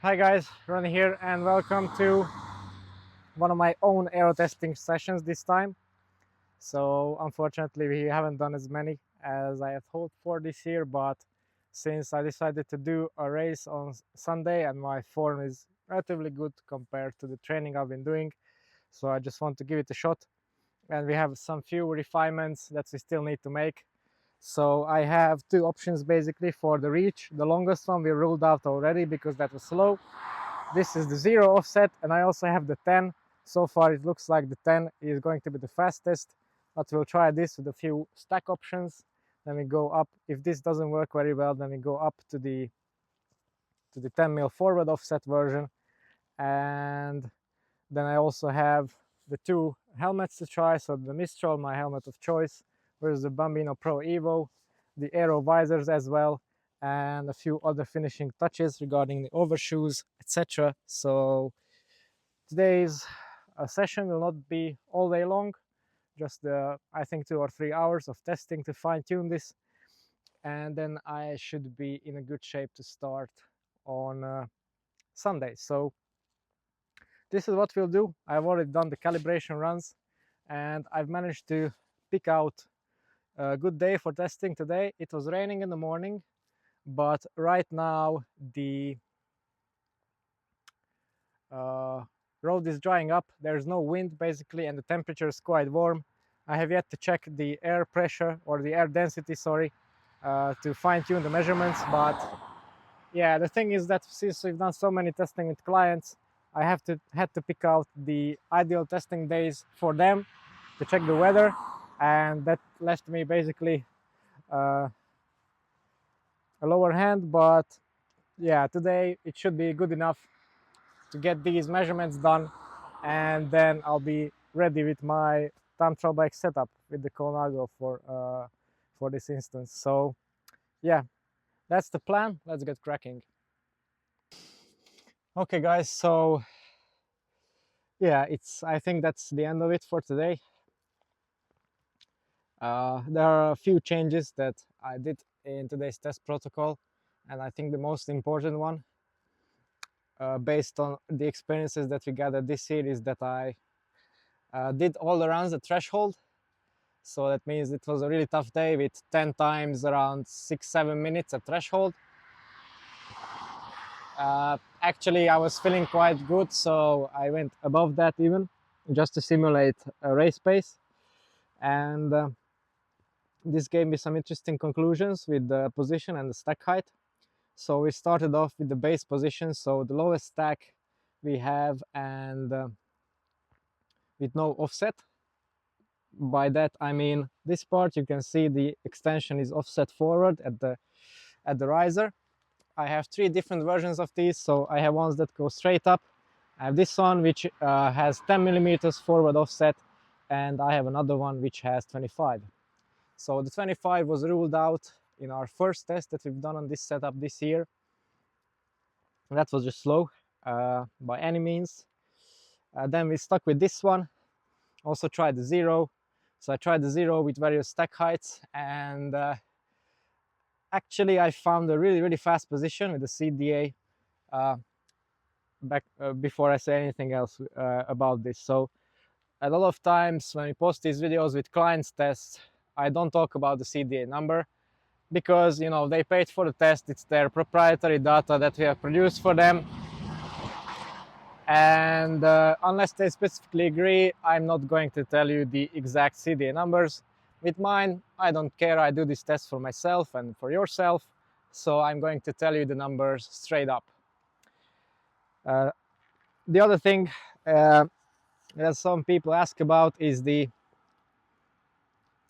Hi guys, Ronnie here and welcome to one of my own aero testing sessions this time. So unfortunately we haven't done as many as I had hoped for this year, but since I decided to do a race on Sunday and my form is relatively good compared to the training I've been doing, so I just want to give it a shot. And we have some few refinements that we still need to make. So I have two options basically for the reach. The longest one we ruled out already because that was slow. This is the 0 offset, and I also have the 10. So far it looks like the 10 is going to be the fastest, but we'll try this with a few stack options. Then we go up. If this doesn't work very well, then we go up to the 10 mil forward offset version. And then I also have the two helmets to try. So the Mistral, my helmet of choice, versus the Bambino Pro Evo, the Aero visors as well, and a few other finishing touches regarding the overshoes, etc. So today's session will not be all day long, just I think 2 or 3 hours of testing to fine-tune this, and then I should be in a good shape to start on Sunday. So this is what we'll do. I've already done the calibration runs and I've managed to pick out a good day for testing today. It was raining in the morning, but right now the road is drying up. There's no wind basically, and the temperature is quite warm. I have yet to check the air pressure or the air density, sorry, to fine-tune the measurements. But yeah, the thing is that since we've done so many testing with clients, I had to pick out the ideal testing days for them to check the weather, and that left me basically a lower hand. But yeah, today it should be good enough to get these measurements done, and then I'll be ready with my time trial bike setup with the Colnago for this instance. So yeah, that's the plan. Let's get cracking. Okay guys, so yeah, I think that's the end of it for today. There are a few changes that I did in today's test protocol, and I think the most important one, based on the experiences that we gathered this year, is that I did all the runs at threshold. So that means it was a really tough day with 10 times around 6-7 minutes at threshold. Actually, I was feeling quite good, so I went above that even, just to simulate a race pace. And this gave me some interesting conclusions with the position and the stack height. So we started off with the base position, so the lowest stack we have, and with no offset. By that I mean this part. You can see the extension is offset forward at the riser. I have 3 different versions of these. So I have ones that go straight up. I have this one which has 10 millimeters forward offset, and I have another one which has 25. So the 25 was ruled out in our first test that we've done on this setup this year. And that was just slow by any means. Then we stuck with this one. Also tried the 0. So I tried the 0 with various stack heights, and actually I found a really fast position with the CDA before I say anything else about this. So a lot of times when we post these videos with clients tests, I don't talk about the CDA number, because you know they paid for the test. It's their proprietary data that we have produced for them, and unless they specifically agree, I'm not going to tell you the exact CDA numbers. With mine, I don't care. I do this test for myself and for yourself, so I'm going to tell you the numbers straight up. The other thing that some people ask about is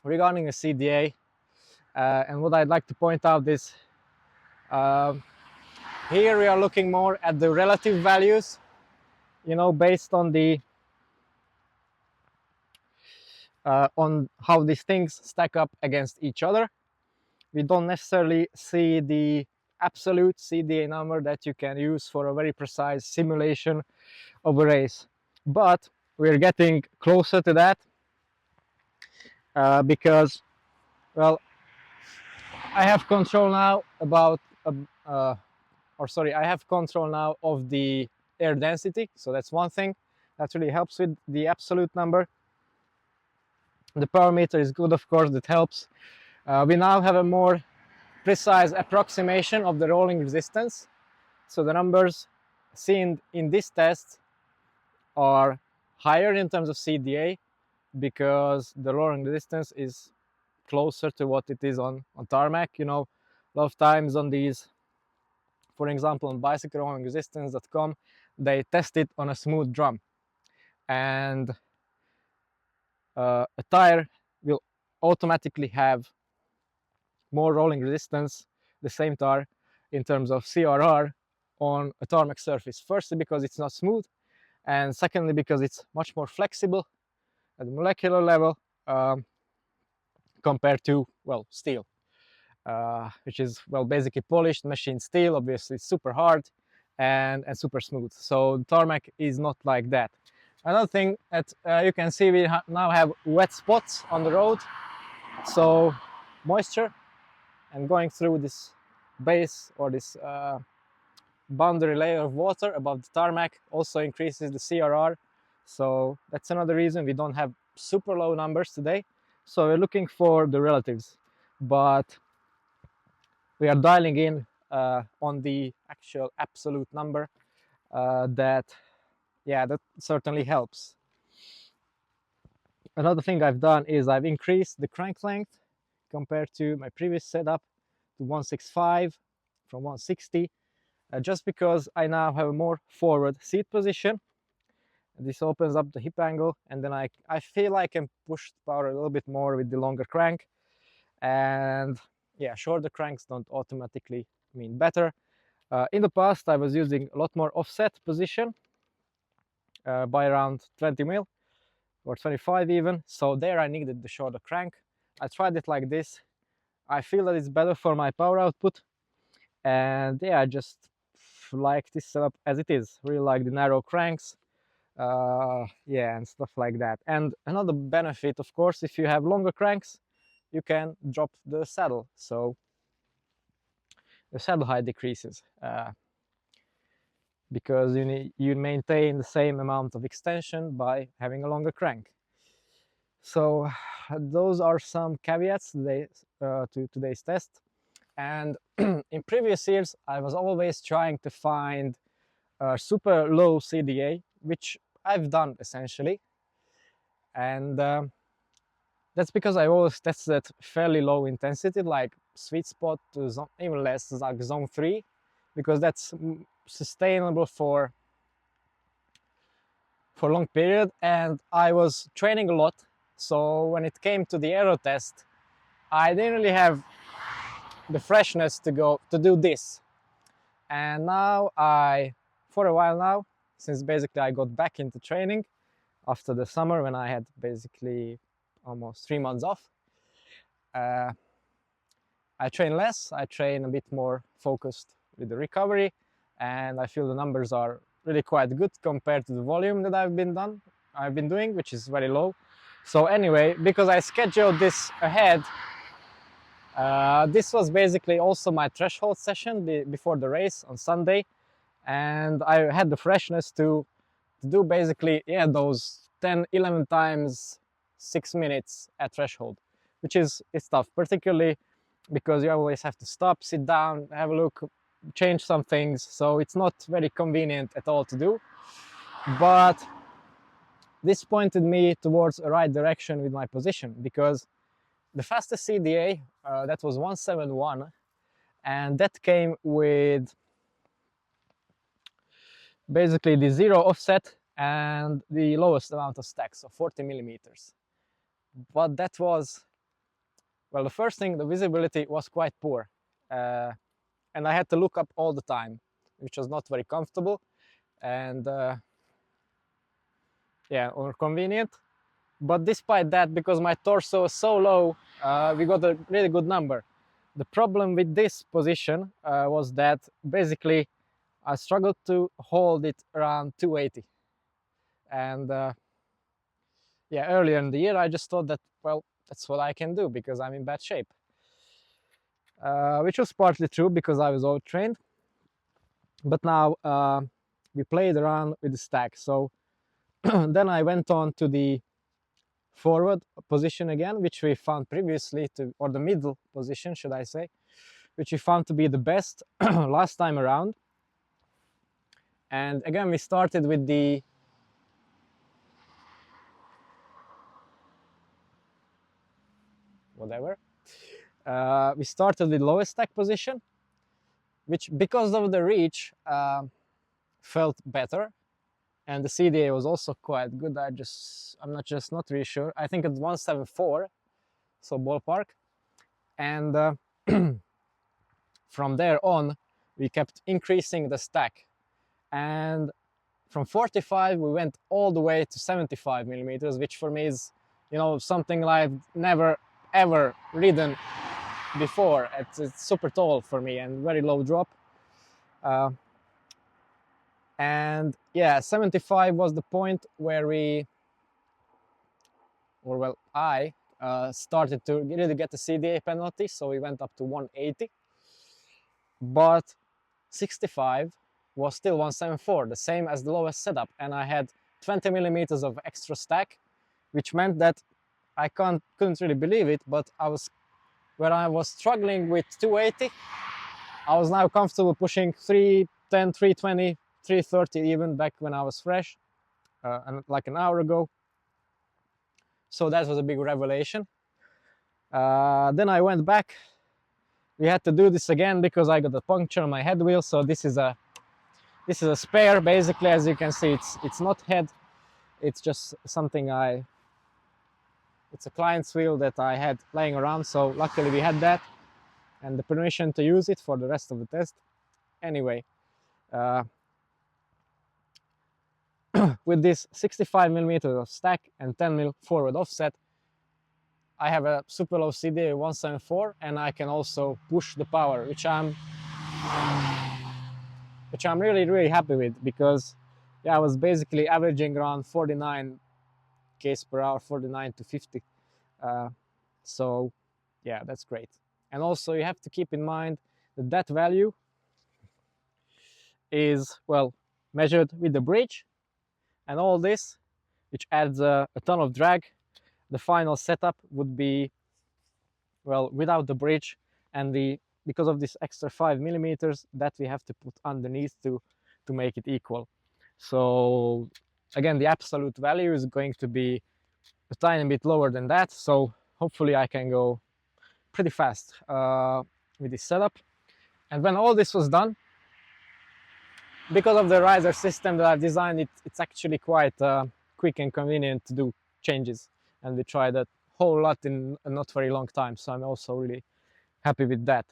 regarding a CDA, and what I'd like to point out is here we are looking more at the relative values, you know, based on the on how these things stack up against each other. We don't necessarily see the absolute CDA number that you can use for a very precise simulation of a race, but we're getting closer to that because, well, I have control now about or sorry, I have control now of the air density. So that's one thing that really helps with the absolute number. The power meter is good, of course, that helps. We now have a more precise approximation of the rolling resistance. So the numbers seen in this test are higher in terms of CDA because the rolling resistance is closer to what it is on tarmac. You know, a lot of times on these, for example, on bicycle rolling resistance.com, they test it on a smooth drum, and a tire will automatically have more rolling resistance, the same tire, in terms of CRR on a tarmac surface. Firstly, because it's not smooth, and secondly, because it's much more flexible at the molecular level compared to, well, steel, which is, well, basically polished machine steel. Obviously, it's super hard and super smooth. So tarmac is not like that. Another thing that you can see, we now have wet spots on the road, so moisture and going through this base or this boundary layer of water above the tarmac also increases the CRR. So that's another reason we don't have super low numbers today. So we're looking for the relatives, but we are dialing in on the actual absolute number. That certainly helps. Another thing I've done is I've increased the crank length compared to my previous setup to 165 from 160, just because I now have a more forward seat position. This opens up the hip angle, and then I feel I can push the power a little bit more with the longer crank. And yeah, shorter cranks don't automatically mean better. In the past, I was using a lot more offset position by around 20 mil or 25 even. So there I needed the shorter crank. I tried it like this. I feel that it's better for my power output. And yeah, I just like this setup as it is. Really like the narrow cranks. Yeah, and stuff like that. And another benefit, of course, if you have longer cranks, you can drop the saddle. So the saddle height decreases because you maintain the same amount of extension by having a longer crank. So those are some caveats to today's test. And in previous years, I was always trying to find a super low CDA, which I've done essentially. And that's because I always tested fairly low intensity, like sweet spot to zone, even less, like zone 3, because that's sustainable for long period. And I was training a lot, so when it came to the Aero test, I didn't really have the freshness to do this. And now for a while now, since basically I got back into training after the summer when I had basically almost 3 months off, I train less, I train a bit more focused with the recovery, and I feel the numbers are really quite good compared to the volume that I've been doing, which is very low. So anyway, because I scheduled this ahead, this was basically also my threshold session before the race on Sunday, and I had the freshness to do basically, yeah, those 10-11 times 6 minutes at threshold, which is tough, particularly because you always have to stop, sit down, have a look, change some things, so it's not very convenient at all to do. But this pointed me towards a right direction with my position, because the fastest CDA, that was 171, and that came with basically the zero offset and the lowest amount of stack, so 40 millimeters. But that was, well, the first thing, the visibility was quite poor, and I had to look up all the time, which was not very comfortable and yeah, or convenient. But despite that, because my torso was so low, we got a really good number. The problem with this position was that basically I struggled to hold it around 280. And yeah, earlier in the year, I just thought that, well, that's what I can do because I'm in bad shape. Which was partly true because I was overtrained. but now we played around with the stack. So then I went on to the forward position again, which we found previously or the middle position, should I say, which we found to be the best last time around. And again, we started with the whatever. We started with lowest stack position, which because of the reach felt better, and the CDA was also quite good. I'm not really sure. I think it's 174, so ballpark. And from there on, we kept increasing the stack, and from 45 we went all the way to 75 millimeters, which for me is, you know, something I've never ever ridden before. It's super tall for me and very low drop. And yeah, 75 was the point where I started to really get the CDA penalty, so we went up to 180. But 65 was still 174, the same as the lowest setup, and I had 20 millimeters of extra stack, which meant that I couldn't really believe it, but when I was struggling with 280, I was now comfortable pushing 310, 320, 330 even back when I was fresh, and like an hour ago. So that was a big revelation. Then I went back. We had to do this again because I got a puncture on my head wheel. So this is a spare, basically. As you can see, it's not head. It's just something it's a client's wheel that I had laying around. So luckily we had that and the permission to use it for the rest of the test. Anyway, with this 65 millimeters of stack and 10 mil forward offset, I have a super low CDA 174, and I can also push the power, which I'm really happy with, because yeah, I was basically averaging around 49 k's per hour, 49 to 50. So yeah, that's great. And also you have to keep in mind that that value is, well, measured with the bridge and all this, which adds a ton of drag. The final setup would be, well, without the bridge, and because of this extra 5 millimeters that we have to put underneath to make it equal. So again, the absolute value is going to be a tiny bit lower than that, so hopefully I can go pretty fast with this setup. And when all this was done, because of the riser system that I've designed, it's actually quite quick and convenient to do changes, and we tried a whole lot in a not very long time, so I'm also really happy with that.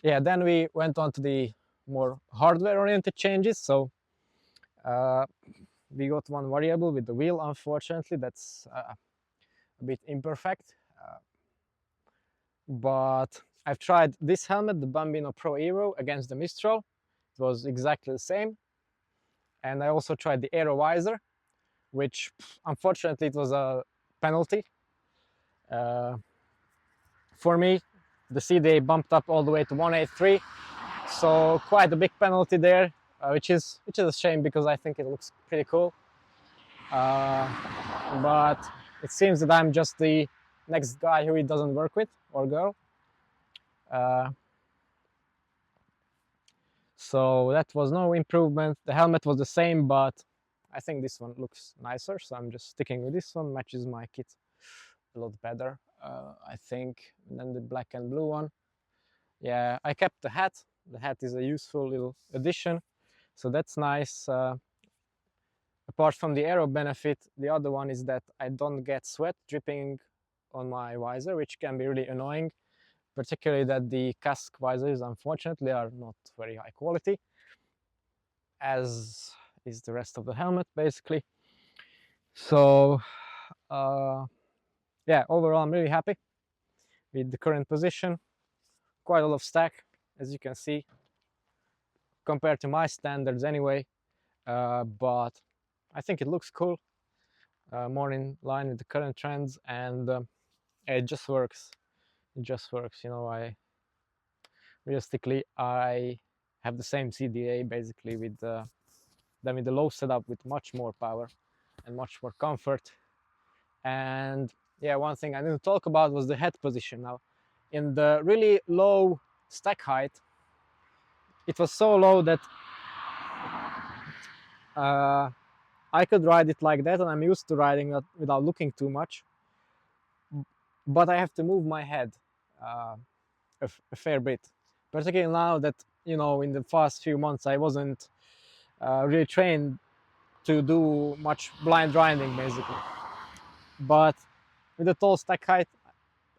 Yeah, then we went on to the more hardware oriented changes. So we got one variable with the wheel. Unfortunately, that's a bit imperfect, but I've tried this helmet, the Bambino Pro Aero, against the Mistral. It was exactly the same. And I also tried the Aero visor, which unfortunately it was a penalty. For me, the CDA bumped up all the way to 183, so quite a big penalty there, which is a shame because I think it looks pretty cool. But it seems that I'm just the next guy who it doesn't work with, or girl. So that was no improvement. The helmet was the same, but I think this one looks nicer, so I'm just sticking with this one. Matches my kit a lot better, I think, than the black and blue one. Yeah, I kept the hat. The hat is a useful little addition, so that's nice. Apart from the Aero benefit, the other one is that I don't get sweat dripping on my visor, which can be really annoying, particularly that the casque visors, unfortunately, are not very high quality, as is the rest of the helmet, basically. So, yeah, overall, I'm really happy with the current position. Quite a lot of stack, as you can see, compared to my standards anyway, but I think it looks cool, more in line with the current trends, and it just works. It just works, you know. Realistically, I have the same CDA basically with than with the low setup with much more power and much more comfort. And yeah, one thing I didn't talk about was the head position. Now, in the really low stack height, it was so low that I could ride it like that, and I'm used to riding it without looking too much. But I have to move my head uh, a fair bit, particularly now that, you know, in the past few months I wasn't really trained to do much blind riding basically. But with the tall stack height,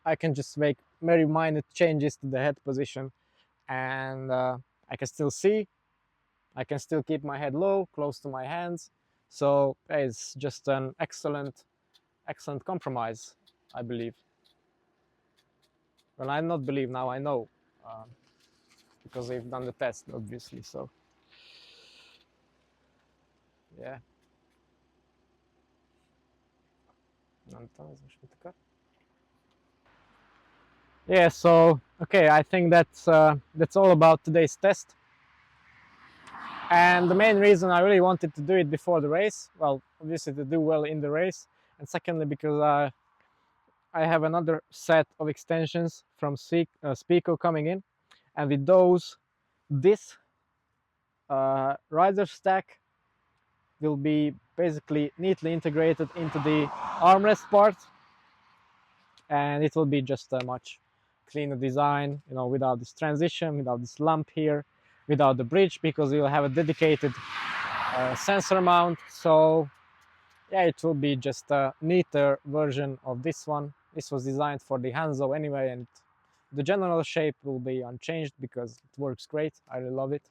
I can just make very minor changes to the head position, and I can still see. I can still keep my head low, close to my hands. So it's just an excellent compromise, I believe. Well, I not believe now, I know, because they've done the test, obviously. So yeah. Yeah, so okay, I think that's all about today's test. And the main reason I really wanted to do it before the race, well, obviously to do well in the race, and secondly because I have another set of extensions from Spico coming in, and with those, this rider stack will be basically neatly integrated into the armrest part, and it will be just a much cleaner design, you know, without this transition, without this lump here, without the bridge, because you'll have a dedicated sensor mount. So yeah, it will be just a neater version of this one. This was designed for the Hanzo anyway, and the general shape will be unchanged because it works great. I really love it,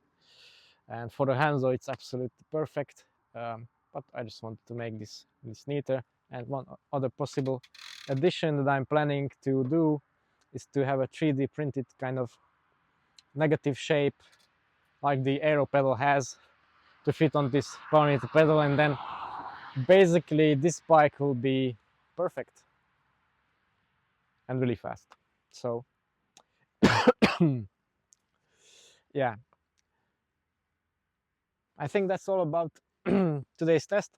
and for the Hanzo it's absolutely perfect. But I just wanted to make this neater. And one other possible addition that I'm planning to do is to have a 3D printed kind of negative shape like the Aero pedal has to fit on this power meter pedal, and then basically this bike will be perfect and really fast. So yeah, I think that's all about today's test.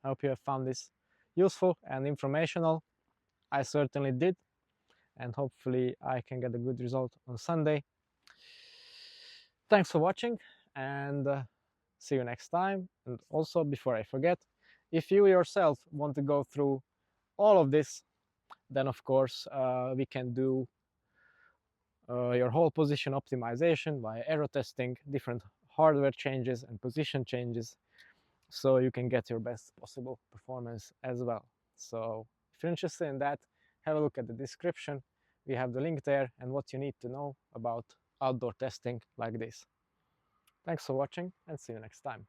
I hope you have found this useful and informational. I certainly did, and hopefully I can get a good result on Sunday. Thanks for watching, and see you next time. And also, before I forget, if you yourself want to go through all of this, then of course we can do your whole position optimization by aero testing, different hardware changes and position changes, so you can get your best possible performance as well. So if you're interested in that, have a look at the description. We have the link there and what you need to know about outdoor testing like this. Thanks for watching, and see you next time.